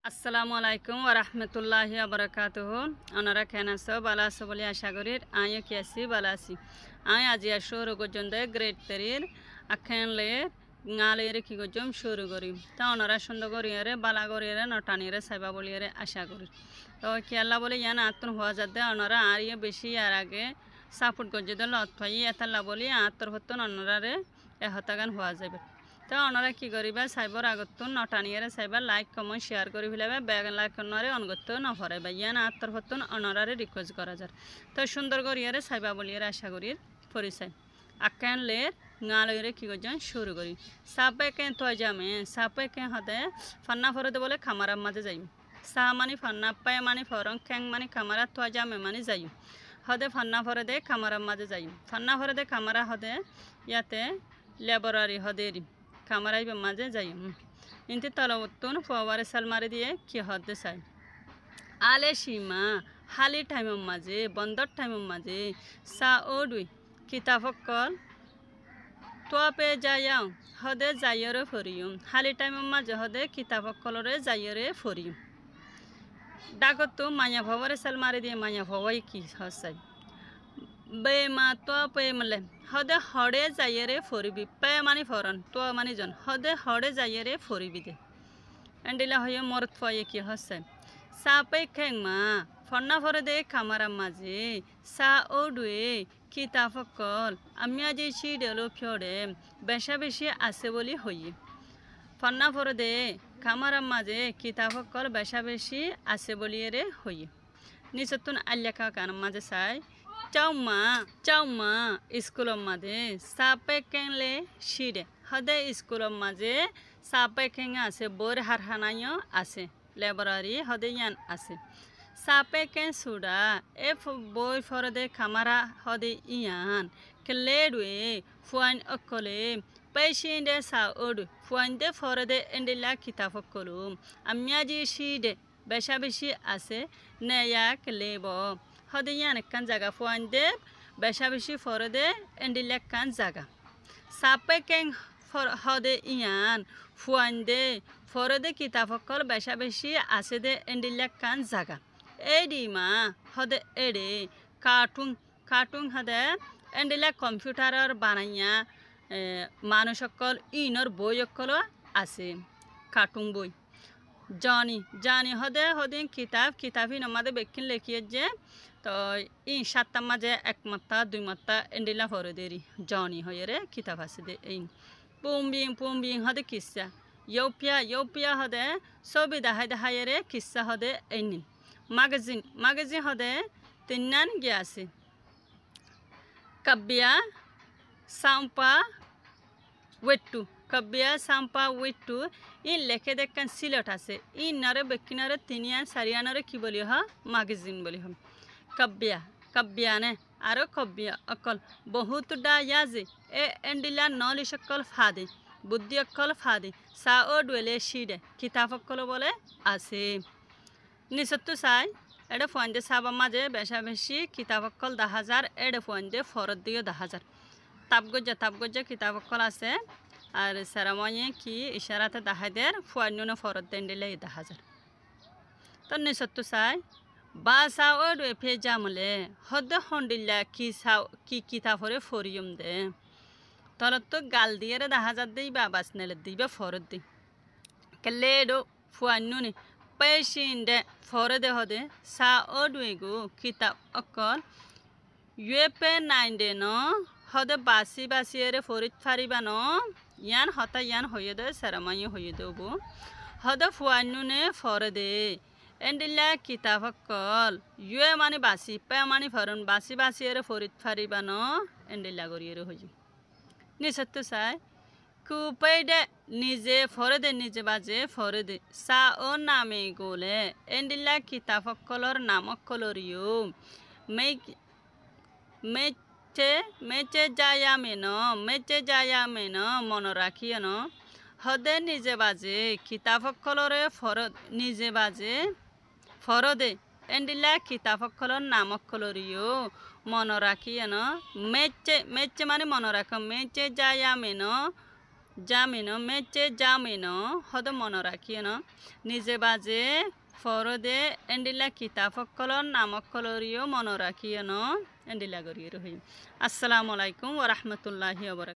আসসালামু আলাইকুম ওয়া রাহমাতুল্লাহি ওয়া বারাকাতুহু। ওনারা কেন আছো ভালো আছো বলে আশা করি আমিও কি আছি ভালো আছি। আমি আজি শুরু করজন্দ গ্রেড 3 আখেনলে গালের কি করজম শুরু করি তা ওনারা সুন্দর করিয়ারে বালা করিয়ারে নটানিরে সাইবা বলিয়ারে আশা করি। তো কি আল্লাহ বলে ইয়ান আত্মন হওয়া যাতে ওনারা আর বেশি আর আগে সাপোর্ট করছে দিল অথবা এতাল্লা বলি আত্মর হতন ওনারে এহতাগান হওয়া যাবে। তো ওনারা কি করিবা সাইবর আগত নটানিয়ারে সাইবার লাইক কমেন্ট শেয়ার করে ফেলাবে বেগান লাইক করনারে অনগত নফরে বা ইয়ান আত্মর হতন ওনারে রিকোয়েস্ট করা যায়। তো সুন্দর করিয়ারে সাইবা বলিয়ারে আশা করি পরিচয় আকান লের গালরে কি করছেন শুরু করি সাপে কেন তো যামে সাপে কেন হতে ফান্না ফরতে বলে খামারার মাঝে যাই সা মানে ফান্না পায় মানে ফরং খ্যাং মানে খামারা তো যামে মানে যাই হদে ফান্না ফরে দে খামারার মাঝে যাই ফান্না ফরে দে খামারা হদে ইয়াতে লেবরারি হদেরি খামারাই মাঝে যাই ইনতে তলবত্তন ফোয়ারে সাল মারি দিয়ে কি হদে চাই আলে সীমা হালি টাইমের মাঝে বন্দর টাইমের মাঝে সা ও দুই কিতাবক কল তোয়াপে যাইয়াও হদে যাইয়রে ফরিয়ম হালি টাইমের মাঝে হদে কিতাবক কলরে যাইয়রে ফরিয়ম ডাকতো মায়া ভবরে সাল মারি দিয়ে মায়া ভবাই কি হসাই বে মা তো পে মলে হদে হড়ে যাইয়রে ফরিবি পে মানে ফরন তো মানে জন হদে হড়ে যাইয়রে ফরিবি দে এন্ডিলা হয়ে মরত ফয়ে কি হসাই সাপে খেং মা ফন্না ফরে দে খামারার মাঝে সা ও ডুয়ে কিতাবক কল আমি আজ সিডেলো ফিয়রে বেশা বেশি আছে বলি হইয়ে ফন্না ফরে দে খামারার মাঝে কিতাবক কল বেশা বেশি আছে বলিয়ে রে হইয়ে নিচতুন আল্লাকা কান মাঝে চাই চাউমা স্কুলের মাঝে সাপে কেংলে সিডে হদে স্কুলের মাঝে সাপে কেং আছে বইর হারহানাইও আছে লেবরারি হদে ইয়ান আছে সাপে কেন সুডা এ বই ফরদে খামারা হদে ইয়ান কেলেডুয়ে ফুয়ান অকলে পেশিন্ডে সা ওডু ফুয়ানদে ফরদে এন্ডিলা কিতাব কলুম আমিয়াজি সিডে বেশা বেশি আছে নেয়া কেলেব হদে ইয়ান কান জায়গা ফুয়ানদে বেশা বেশি ফরদে এন্ডিলা কান জায়গা সাপে কেন হদে ইয়ান ফুয়ানদে ফরদে কিতাব কল বেশা বেশি আছে দে এন্ডিলা কান জায়গা এডি মা হদে এডে কার্টুন হদে এন্ডিলা কম্পিউটারের বানাইয়া মানুষ সকল ইনর বই সকল আছে কার্টুন বই জানি হদে হদিন কিতাবই নমাদে বেকিন লেখিয়ে যে তো ই 7টা মাঝে 1 মাত্রা 2 মাত্রা এন্ডিলা ফরে দেরি জানি হয়ে রে কিতাব আছে দে এই পুম্বিং হদে কিসা ইউপিয়া হদে ছবি দেখাই রে কিসা হদে এই magazine হদে তিনান গিয়ে আছে কাব্যা সাম্পা ওয়েট্টু ইন লেখে দেখান সিলেট আছে ইন নারে বেকিনারে তিনিয়ান সারিয়ানারে কি বলি হ magazine বলি হম কাব্যা নে আর কব্যা অকল বহুত ডা ইয়াজে এ এন্ডিলা নলি সকল ফাদে বুদ্ধি অকল ফাদে সা ও ডুয়েলে সিডে কিতাব অকল বলে আছে নিচতো চাই এটা ফোয়ানদে সাবা মাঝে বেশা বেশি কিতাবকল 10,000 এডে ফোয়ানদে ফরত দিয়ে 10,000 তাপগজ্জা কিতাবকল আছে আর সেরাময়ে কি ইশারাতে দাহাইদের ফোয়ান্য ফরত দেন দিলে 10,000 তো নিচতো চাই বা চাও ওডে ফে জামলে হদে হন্ডিল্লা কি কিতাবরে ফরিয়ম দে তলত তো গাল দিয়ে 10,000 দিই বা বাস নেলে দিই বা ফরত দিই কেলে ডো ফোয়ান্য নি পেশিন্ডে ফরে দে হদে সা ও ডুইগু কিতাব অকল ইউপে 9 দে ন হদে বাসি এরে ফরিত ফারিবা ন ইয়ান হতা ইয়ান হয়ে দে সেরামাই হয়ে দেবো হদে ফুয়ান্নুনে ফরে দে এন্ডিলা কিতাব অকল ইউএ মানে বাসি পে মানে ফরন বাসি এরে ফরিত ফারিবা ন এন্ডিলা গরিয়ে হয়ে নিচতো চাই কুপাইডে নিজে ফরে দে নিজে বাজে ফরে দে সা ও নামে গোলে এন্ডিলা কিতাব কলর নামক কলরিও মেচে যায়া মেন মন রাখিয়ে ন হদে নিজে বাজে কিতাব কলরে নিজে বাজে ফরদে এন্ডিলা কিতাব কলর নামক কলরিও মন রাখিয়ে ন মেচে মানে মন রাখ মেচে যায়া মেন জামিনো মেচে জামিনো হদ মনে রাখিয়েন নিজে বাজে ফরদে এন্ডিলা কিতাবকলন নামকলরিও মনে রাখিয়েন এন্ডিলা গরিয়ে রহি। আসসালামু আলাইকুম ওয়া রাহমাতুল্লাহি ওয়া বারাকাতুহু।